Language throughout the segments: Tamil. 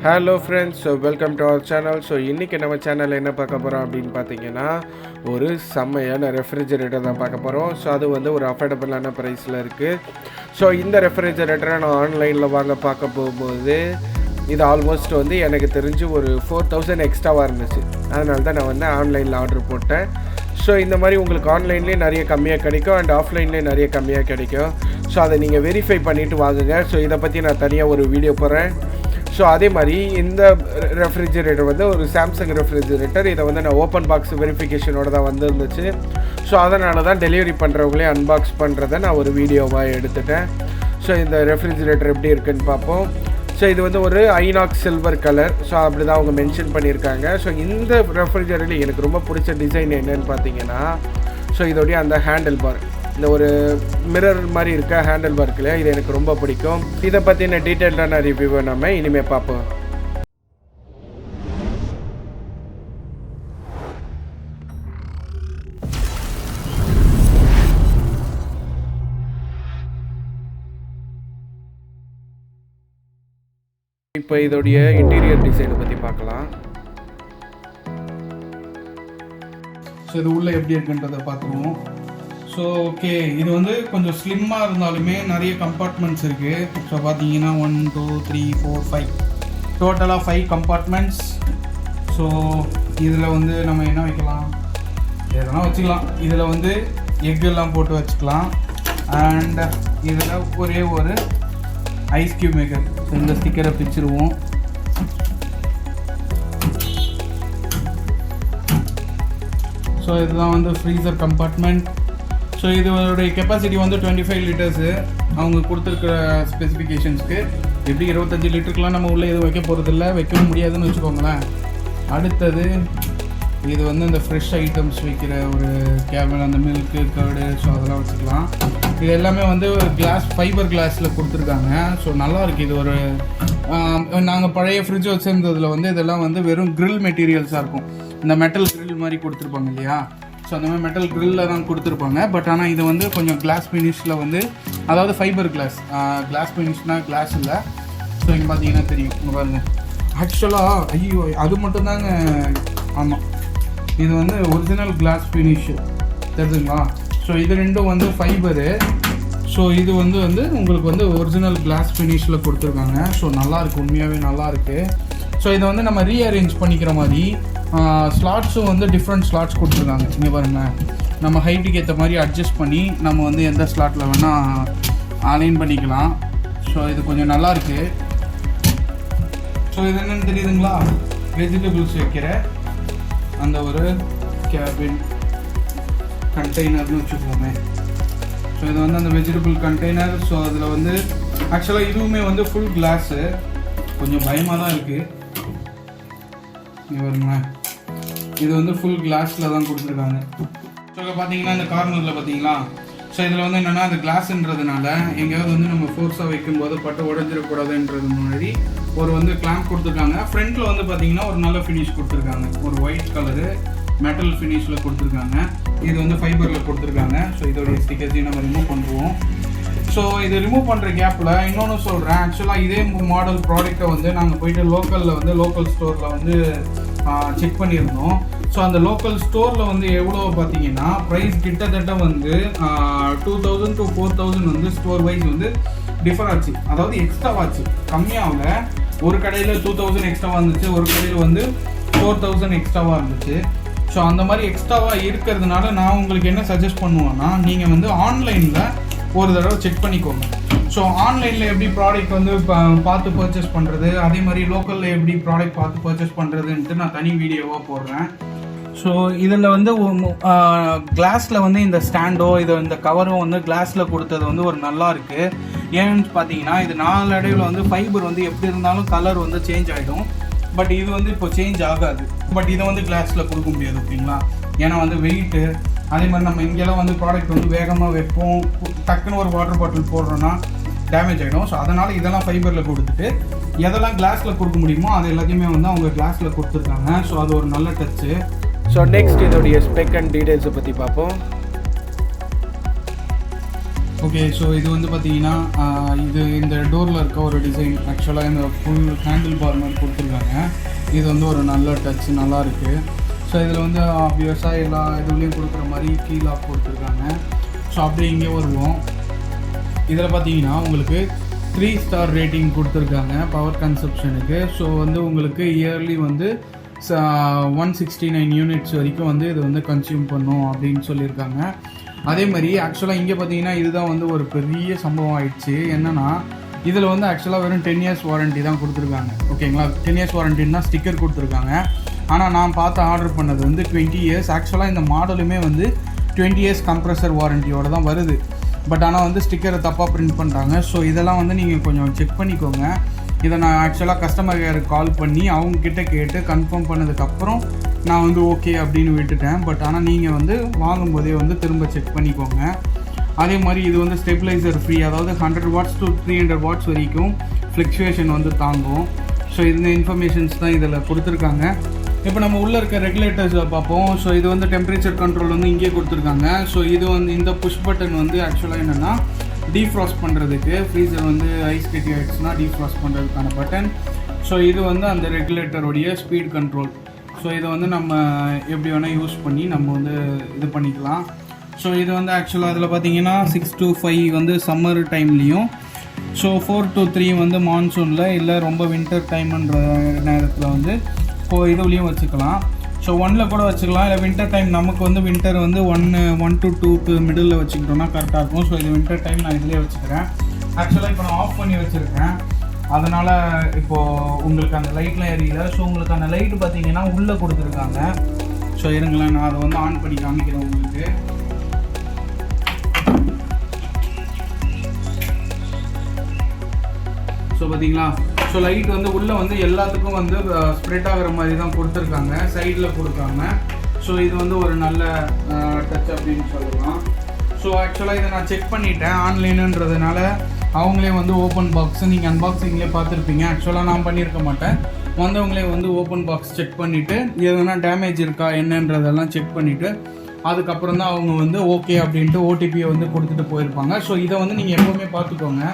Hello friends, so welcome to our channel. So இன்றைக்கி நம்ம சேனலில் என்ன பார்க்க போகிறோம் அப்படின்னு பார்த்தீங்கன்னா, ஒரு செம்மையான ரெஃப்ரிஜரேட்டர் தான் பார்க்க போகிறோம். ஸோ அது வந்து ஒரு அஃபோர்டபுளான ப்ரைஸில் இருக்குது. ஸோ இந்த ரெஃப்ரிஜரேட்டரை நான் ஆன்லைனில் பார்க்க போகும்போது இது ஆல்மோஸ்ட் வந்து எனக்கு தெரிஞ்சு ஒரு 4000 எக்ஸ்ட்ராவாக இருந்துச்சு. அதனால தான் நான் வந்து ஆன்லைனில் ஆர்டர் போட்டேன். ஸோ இந்த மாதிரி உங்களுக்கு ஆன்லைன்லேயே நிறைய கம்மியாக கிடைக்கும் அண்ட் ஆஃப்லைன்லேயே நிறைய கம்மியாக கிடைக்கும். ஸோ அதை நீங்கள் வெரிஃபை பண்ணிவிட்டு வாங்குங்க. ஸோ இதை பற்றி நான் தனியாக ஒரு வீடியோ போடுறேன். ஸோ அதே மாதிரி இந்த ரெஃப்ரிஜரேட்டர் வந்து ஒரு சாம்சங் ரெஃப்ரிஜரேட்டர். இதை வந்து நான் ஓப்பன் பாக்ஸ் வெரிஃபிகேஷனோட தான் வந்துருந்துச்சு. ஸோ அதனால தான் டெலிவரி பண்ணுறவங்களே அன்பாக்ஸ் பண்ணுறதை நான் ஒரு வீடியோவாக எடுத்துட்டேன். ஸோ இந்த ரெஃப்ரிஜரேட்டர் எப்படி இருக்குன்னு பார்ப்போம். ஸோ இது வந்து ஒரு ஐநாக்ஸ் சில்வர் கலர். ஸோ அப்படி தான் அவங்க மென்ஷன் பண்ணியிருக்காங்க. ஸோ இந்த ரெஃப்ரிஜரேட்டர் எனக்கு ரொம்ப பிடிச்ச டிசைன் என்னென்னு பார்த்தீங்கன்னா, ஸோ இதோடைய அந்த ஹேண்டில் பார், இந்த ஒரு மிரர் மாதிரி இருக்க ஹேண்டில் பார் இல்லையா, இது எனக்கு ரொம்ப பிடிக்கும். இதை பற்றின டீட்டெயில்டான ரிவ்யூவை நம்ம இனிமேல் பார்ப்போம். இப்போ இதோடைய இன்டீரியர் டிசைனை பற்றி பார்க்கலாம். ஸோ இது உள்ளே எப்படி இருக்குன்றதை பார்த்துருவோம். ஸோ ஓகே, இது வந்து கொஞ்சம் ஸ்லிம்மாக இருந்தாலுமே நிறைய கம்பார்ட்மெண்ட்ஸ் இருக்குது. ஸோ பார்த்தீங்கன்னா 1 2 3 4 5 டோட்டலாக 5 கம்பார்ட்மெண்ட்ஸ். ஸோ இதில் வந்து நம்ம என்ன வைக்கலாம், எதனா வச்சுக்கலாம். இதில் வந்து எக்கெல்லாம் போட்டு வச்சுக்கலாம். அண்ட் இதில் ஒரே ஒரு ஐஸ் கியூப் மேக்கர். ஸோ இந்த ஸ்டிக்கரை பிரிச்சிருவோம். ஸோ இதுதான் வந்து ஃப்ரீசர் கம்பார்ட்மெண்ட். ஸோ இதோடைய கெப்பாசிட்டி வந்து 25 லிட்டர்ஸு அவங்க கொடுத்துருக்குற ஸ்பெசிஃபிகேஷன்ஸ்க்கு. எப்படி 25 லிட்டருக்குலாம் நம்ம உள்ளே எதுவும் வைக்க போகிறதில்ல, வைக்க முடியாதுன்னு வச்சுக்கோங்களேன். அடுத்தது இது வந்து இந்த ஃப்ரெஷ் ஐட்டம்ஸ் வைக்கிற ஒரு கேபின், அந்த மில்க்கு கர்டு, ஸோ அதெல்லாம் வச்சுக்கலாம். இது எல்லாமே வந்து கிளாஸ், ஃபைபர் கிளாஸில் கொடுத்துருக்காங்க. ஸோ நல்லாயிருக்கு. இது ஒரு நாங்கள் பழைய ஃப்ரிட்ஜ் வச்சுருந்ததில் வந்து இதெல்லாம் வந்து வெறும் கிரில் மெட்டீரியல்ஸாக இருக்கும். இந்த மெட்டல் கிரில் மாதிரி கொடுத்துருப்பாங்க இல்லையா, ஸோ அந்த மாதிரி மெட்டல் கிரில்லில் தான் கொடுத்துருப்பாங்க. பட் ஆனால் இது வந்து கொஞ்சம் கிளாஸ் ஃபினிஷில் வந்து, அதாவது ஃபைபர் கிளாஸ். கிளாஸ் ஃபினிஷ்னால் கிளாஸ் இல்லை. ஸோ இங்கே பார்த்தீங்கன்னா தெரியும், இங்கே பாருங்கள். ஆக்சுவலாக ஐயோ அது மட்டும்தாங்க. ஆமாம், இது வந்து ஒரிஜினல் கிளாஸ் ஃபினிஷு தெரியுதுங்களா. ஸோ இது ரெண்டும் வந்து ஃபைபரு. ஸோ இது வந்து உங்களுக்கு வந்து ஒரிஜினல் கிளாஸ் ஃபினிஷில் கொடுத்துருக்காங்க. ஸோ நல்லாயிருக்கு, உண்மையாகவே நல்லாயிருக்கு. ஸோ இதை வந்து நம்ம ரீஅரேஞ்ச் பண்ணிக்கிற மாதிரி ஸ்லாட்ஸும் வந்து டிஃப்ரெண்ட் ஸ்லாட்ஸ் கொடுத்துருக்காங்க. இங்கே பாருங்கள், நம்ம ஹைட்டுக்கு ஏற்ற மாதிரி அட்ஜஸ்ட் பண்ணி நம்ம வந்து எந்த ஸ்லாட்டில் வேணால் அலைன் பண்ணிக்கலாம். ஸோ இது கொஞ்சம் நல்லாயிருக்கு. ஸோ இது என்னென்னு தெரியுதுங்களா, வெஜிடபிள்ஸ் வைக்கிற அந்த ஒரு கேபின் கண்டெய்னர்னு வச்சுக்கோமே. ஸோ இது வந்து அந்த வெஜிடபிள் கண்டெய்னர். ஸோ அதில் வந்து ஆக்சுவலாக இதுவுமே வந்து ஃபுல் கிளாஸு. கொஞ்சம் பயமாக தான் இருக்குது. இங்கே வருங்களேன், இது வந்து ஃபுல் கிளாஸில் தான் கொடுத்துருக்காங்க. ஸோ இப்போ பார்த்தீங்கன்னா இந்த கார்னரில் பார்த்தீங்களா, ஸோ இதில் வந்து என்னென்னா அந்த கிளாஸ்ன்றதுனால எங்கேயாவது வந்து நம்ம ஃபோர்ஸாக வைக்கும்போது பட்டு உடஞ்சிடக்கூடாதுன்றது மாதிரி ஒரு வந்து கிளாம்ப் கொடுத்துருக்காங்க. ஃப்ரண்ட்டில் வந்து பார்த்தீங்கன்னா ஒரு நல்ல ஃபினிஷ் கொடுத்துருக்காங்க. ஒரு ஒயிட் கலரு மெட்டல் ஃபினிஷில் கொடுத்துருக்காங்க. இது வந்து ஃபைபரில் கொடுத்துருக்காங்க. ஸோ இதோடைய ஸ்டிக்கர்ஸையும் நம்ம ரிமூவ் பண்ணுவோம். ஸோ இது ரிமூவ் பண்ணுற கேப்பில் இன்னொன்று சொல்கிறேன். ஆக்சுவலாக இதே மாடல் ப்ராடக்ட்டை வந்து நாங்கள் போயிட்டு லோக்கல் ஸ்டோரில் வந்து செக் பண்ணியிருந்தோம். ஸோ அந்த லோக்கல் ஸ்டோரில் வந்து எவ்வளோ பார்த்தீங்கன்னா ப்ரைஸ் கிட்டத்தட்ட வந்து 2000 to 4000 வந்து ஸ்டோர் வைஸ் வந்து டிஃபர் ஆச்சு. அதாவது எக்ஸ்ட்ரா ஆச்சு, கம்மியாகல. ஒரு கடையில் 2000 எக்ஸ்ட்ராவாக இருந்துச்சு, ஒரு கடையில் வந்து 4000 எக்ஸ்ட்ராவாக இருந்துச்சு. ஸோ அந்த மாதிரி எக்ஸ்ட்ராவாக இருக்கிறதுனால நான் உங்களுக்கு என்ன சஜஸ்ட் பண்ணுவேன்னா, நீங்கள் வந்து ஆன்லைனில் ஒரு தடவை செக் பண்ணிக்கோங்க. ஸோ ஆன்லைனில் எப்படி ப்ராடக்ட் வந்து பார்த்து பர்ச்சேஸ் பண்ணுறது, அதே மாதிரி லோக்கலில் எப்படி ப்ராடக்ட் பார்த்து பர்ச்சேஸ் பண்ணுறதுன்ட்டு நான் தனி வீடியோவாக போடுறேன். ஸோ இதில் வந்து கிளாஸில் வந்து இந்த ஸ்டாண்டோ இந்த கவரும் வந்து கிளாஸில் கொடுத்தது வந்து ஒரு நல்லா இருக்குது. ஏன்னு பார்த்தீங்கன்னா இது நாளடைவில் வந்து ஃபைபர் வந்து எப்படி இருந்தாலும் கலர் வந்து சேஞ்ச் ஆகிடும். பட் இது வந்து இப்போ சேஞ்ச் ஆகாது. பட் இதை வந்து கிளாஸில் கொடுக்க முடியாது, ஓகேங்களா. ஏன்னா வந்து வெயிட்டு, அதே மாதிரி நம்ம இங்கெல்லாம் வந்து ப்ராடக்ட் வந்து வேகமாக வைப்போம், டக்குன்னு ஒரு வாட்டர் பாட்டில் போடுறோன்னா டேமேஜ் ஆகிடும். ஸோ அதனால் இதெல்லாம் ஃபைபரில் கொடுத்துட்டு எதெல்லாம் கிளாஸில் கொடுக்க முடியுமோ அது எல்லாத்தையுமே வந்து அவங்க கிளாஸில் கொடுத்துருக்காங்க. ஸோ அது ஒரு நல்ல டச்சு. ஸோ நெக்ஸ்ட் இதோடைய ஸ்பெக் அண்ட் டீடைல்ஸை பற்றி பார்ப்போம். ஓகே, ஸோ இது வந்து பார்த்தீங்கன்னா இது இந்த டோரில் இருக்க ஒரு டிசைன். ஆக்சுவலாக இந்த ஃபுல் ஹேண்டில் பார் மாதிரி கொடுத்துருக்காங்க. இது வந்து ஒரு நல்ல டச், நல்லா இருக்குது. ஸோ இதில் வந்து ஆப்வியஸாக எல்லா இதுலேயும் கொடுக்குற மாதிரி கீழாக கொடுத்துருக்காங்க. ஸோ அப்படியே இங்கே வருவோம். இதில் பார்த்தீங்கன்னா உங்களுக்கு 3 ஸ்டார் ரேட்டிங் கொடுத்துருக்காங்க பவர் கன்சப்ஷனுக்கு. ஸோ வந்து உங்களுக்கு இயர்லி வந்து 169 யூனிட்ஸ் வரைக்கும் வந்து இது வந்து கன்சியூம் பண்ணும் அப்படின்னு சொல்லியிருக்காங்க. அதே மாதிரி ஆக்சுவலாக இங்கே பார்த்தீங்கன்னா இதுதான் வந்து ஒரு பெரிய சம்பவம் ஆயிடுச்சு. என்னென்னா இதில் வந்து ஆக்சுவலாக வெறும் 10 இயர்ஸ் வாரண்ட்டி தான் கொடுத்துருக்காங்க. ஓகேங்களா, 10 இயர்ஸ் வாரண்டின்னு தான் ஸ்டிக்கர் கொடுத்துருக்காங்க. ஆனால் நான் பார்த்து ஆர்டர் பண்ணது வந்து 20 இயர்ஸ். ஆக்சுவலாக இந்த மாடலுமே வந்து 20 இயர்ஸ் கம்ப்ரஸர் வாரண்டியோட தான் வருது. பட் ஆனால் வந்து ஸ்டிக்கரை தப்பாக பிரிண்ட் பண்ணுறாங்க. ஸோ இதெல்லாம் வந்து நீங்கள் கொஞ்சம் செக் பண்ணிக்கோங்க. இதை நான் ஆக்சுவலாக கஸ்டமர் கேருக்கு கால் பண்ணி அவங்கக்கிட்ட கேட்டு கன்ஃபார்ம் பண்ணதுக்கப்புறம் நான் வந்து ஓகே அப்படின்னு விட்டுட்டேன். பட் ஆனால் நீங்கள் வந்து வாங்கும்போதே வந்து திரும்ப செக் பண்ணிக்கோங்க. அதே மாதிரி இது வந்து ஸ்டெபிளைசர் ஃப்ரீ, அதாவது 100 வாட்ஸ் to 300 வாட்ஸ் வரைக்கும் ஃப்ளக்சுவேஷன் வந்து தாங்கும். ஸோ இந்த இன்ஃபர்மேஷன்ஸ் தான் இதில் கொடுத்துருக்காங்க. இப்போ நம்ம உள்ளே இருக்க ரெகுலேட்டர்ஸை பார்ப்போம். ஸோ இது வந்து டெம்பரேச்சர் கண்ட்ரோல் வந்து இங்கே கொடுத்துருக்காங்க. ஸோ இது வந்து இந்த புஷ் பட்டன் வந்து ஆக்சுவலாக என்னென்னா டீஃப்ராஸ்ட் பண்ணுறதுக்கு, ஃப்ரீசர் வந்து ஐஸ் கட்டி ஆகிடுச்சுன்னா டீஃப்ராஸ்ட் பண்ணுறதுக்கான பட்டன். ஸோ இது வந்து அந்த ரெகுலேட்டருடைய ஸ்பீட் கண்ட்ரோல். ஸோ இதை வந்து நம்ம எப்படி வேணால் யூஸ் பண்ணி நம்ம வந்து இது பண்ணிக்கலாம். ஸோ இது வந்து ஆக்சுவலாக அதில் பார்த்தீங்கன்னா 6 to 5 வந்து சம்மர் டைம்லேயும், ஸோ 4 to 3 வந்து மான்சூனில், இல்லை ரொம்ப வின்டர் டைம்ன்ற நேரத்தில் வந்து இதுலேயும் வச்சுக்கலாம். ஸோ 1ல் கூட வச்சுக்கலாம். இல்லை வின்டர் டைம் நமக்கு வந்து வின்டர் வந்து 1 to 2 மிடில் வச்சுக்கிட்டோம்னா கரெக்டாக இருக்கும். ஸோ இது வின்டர் டைம் நான் இதிலே வச்சுக்கிறேன். ஆக்சுவலாக இப்போ நான் ஆஃப் பண்ணி வச்சுருக்கேன், அதனால் இப்போது உங்களுக்கு அந்த லைட்லாம் எரியல. ஸோ உங்களுக்கு அந்த லைட்டு பார்த்தீங்கன்னா உள்ளே கொடுத்துருக்காங்க. ஸோ இருங்களேன், நான் அதை வந்து ஆன் பண்ணி காமிக்கிறேன் உங்களுக்கு. ஸோ பார்த்தீங்களா, ஸோ லைட் வந்து உள்ளே வந்து எல்லாத்துக்கும் வந்து ஸ்ப்ரெட் ஆகிற மாதிரி தான் கொடுத்துருக்காங்க, சைடில் கொடுக்காம. ஸோ இது வந்து ஒரு நல்ல டச் அப்படின்னு சொல்லலாம். ஸோ ஆக்சுவலாக இதை நான் செக் பண்ணிட்டேன் ஆன்லைனுன்றதுனால. அவங்களே வந்து ஓப்பன் பாக்ஸ், நீங்கள் அன்பாக்சிங்லேயே பார்த்துருப்பீங்க. ஆக்சுவலாக நான் பண்ணியிருக்க மாட்டேன். வந்தவங்களே வந்து ஓப்பன் பாக்ஸ் செக் பண்ணிவிட்டு எதுனா டேமேஜ் இருக்கா என்னன்றதெல்லாம் செக் பண்ணிவிட்டு அதுக்கப்புறம் தான் அவங்க வந்து ஓகே அப்படின்ட்டு ஓடிபியை வந்து கொடுத்துட்டு போயிருப்பாங்க. ஸோ இதை வந்து நீங்கள் எப்போவுமே பார்த்துக்கோங்க.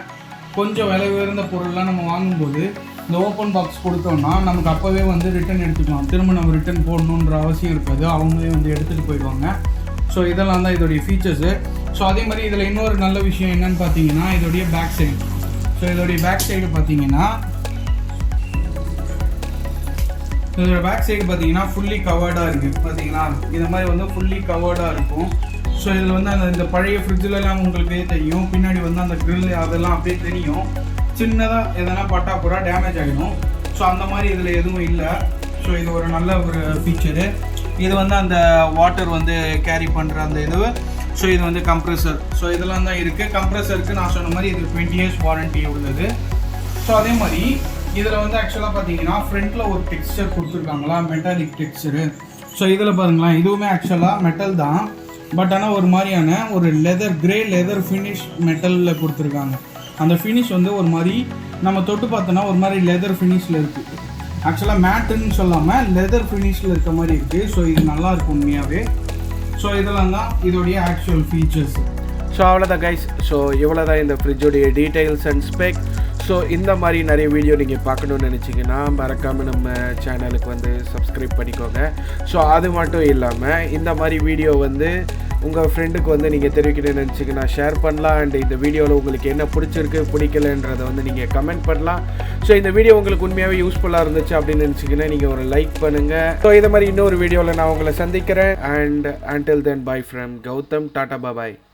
கொஞ்சம் விலை உயர்ந்த பொருள்லாம் நம்ம வாங்கும்போது இந்த ஓப்பன் பாக்ஸ் கொடுத்தோம்னா நமக்கு அப்போவே வந்து ரிட்டன் எடுத்துக்கலாம். திரும்ப நம்ம ரிட்டன் போடணுன்ற அவசியம் இருக்காது, அவங்களே வந்து எடுத்துகிட்டு போயிடுவாங்க. ஸோ இதெல்லாம் தான் இதோடைய ஃபீச்சர்ஸு. ஸோ அதே மாதிரி இதில் இன்னொரு நல்ல விஷயம் என்னென்னு பார்த்தீங்கன்னா இதோடைய பேக் சைடு. ஸோ இதோடைய பேக் சைடு பார்த்தீங்கன்னா ஃபுல்லி கவர்டாக இருக்குது. பார்த்தீங்களா, இந்த மாதிரி வந்து ஃபுல்லி கவர்டாக இருக்கும். ஸோ இதில் வந்து இந்த பழைய ஃப்ரிட்ஜிலலாம் உங்களுக்கே தெரியும், பின்னாடி வந்து அந்த க்ரில் அதெல்லாம் அப்படியே தெரியும். சின்னதாக எதனா பட்டாப்புறா டேமேஜ் ஆகிடும். ஸோ அந்த மாதிரி இதில் எதுவும் இல்லை. ஸோ இது ஒரு நல்ல ஒரு ஃபீச்சரு. இது வந்து அந்த வாட்டர் வந்து கேரி பண்ணுற அந்த இது. ஸோ இது வந்து கம்ப்ரெசர். ஸோ இதெல்லாம் தான் இருக்குது. கம்ப்ரெசருக்கு நான் சொன்ன மாதிரி இது 20 இயர்ஸ் வாரண்ட்டி உள்ளது. ஸோ அதே மாதிரி இதில் வந்து ஆக்சுவலாக பார்த்தீங்கன்னா ஃப்ரண்ட்டில் ஒரு டெக்ஸ்சர் கொடுத்துருக்காங்களா, மெட்டாலிக் டெக்ஸ்சரு. ஸோ இதில் பாருங்களேன், இதுவுமே ஆக்சுவலாக மெட்டல் தான். பட் ஆனால் ஒரு மாதிரியான ஒரு கிரே லெதர் ஃபினிஷ் மெட்டலில் கொடுத்துருக்காங்க. அந்த ஃபினிஷ் வந்து ஒரு மாதிரி நம்ம தொட்டு பார்த்தோன்னா ஒரு மாதிரி லெதர் ஃபினிஷில் இருக்குது. ஆக்சுவலாக மேட்டுன்னு சொல்லாமல் லெதர் ஃபினிஷில் இருக்க மாதிரி இருக்குது. ஸோ இது நல்லாயிருக்கும் உண்மையாகவே. ஸோ இதெல்லாம் தான் இதோடைய ஆக்சுவல் ஃபீச்சர்ஸ். ஸோ அவ்வளோதான் கைஸ். ஸோ இவ்வளோ தான் இந்த ஃப்ரிட்ஜோடைய டீட்டெயில்ஸ் அண்ட் ஸ்பெக். ஸோ இந்த மாதிரி நிறைய வீடியோ நீங்கள் பார்க்கணுன்னு நினச்சிங்கன்னா மறக்காமல் நம்ம சேனலுக்கு வந்து சப்ஸ்கிரைப் பண்ணிக்கோங்க. ஸோ அது மட்டும் இல்லாமல் இந்த மாதிரி வீடியோ வந்து உங்கள் ஃப்ரெண்டுக்கு வந்து நீங்கள் தெரிவிக்கணும்னு நினச்சிங்கன்னா ஷேர் பண்ணலாம். அண்ட் இந்த வீடியோவில் உங்களுக்கு என்ன பிடிச்சிருக்கு பிடிக்கலன்றதை வந்து நீங்கள் கமெண்ட் பண்ணலாம். ஸோ இந்த வீடியோ உங்களுக்கு உண்மையாகவே யூஸ்ஃபுல்லாக இருந்துச்சு அப்படின்னு நினச்சிங்கன்னா நீங்கள் ஒரு லைக் பண்ணுங்கள். ஸோ இந்த மாதிரி இன்னொரு வீடியோவில் நான் உங்களை சந்திக்கிறேன். And until then, bye from Gautam. Tata, bye bye.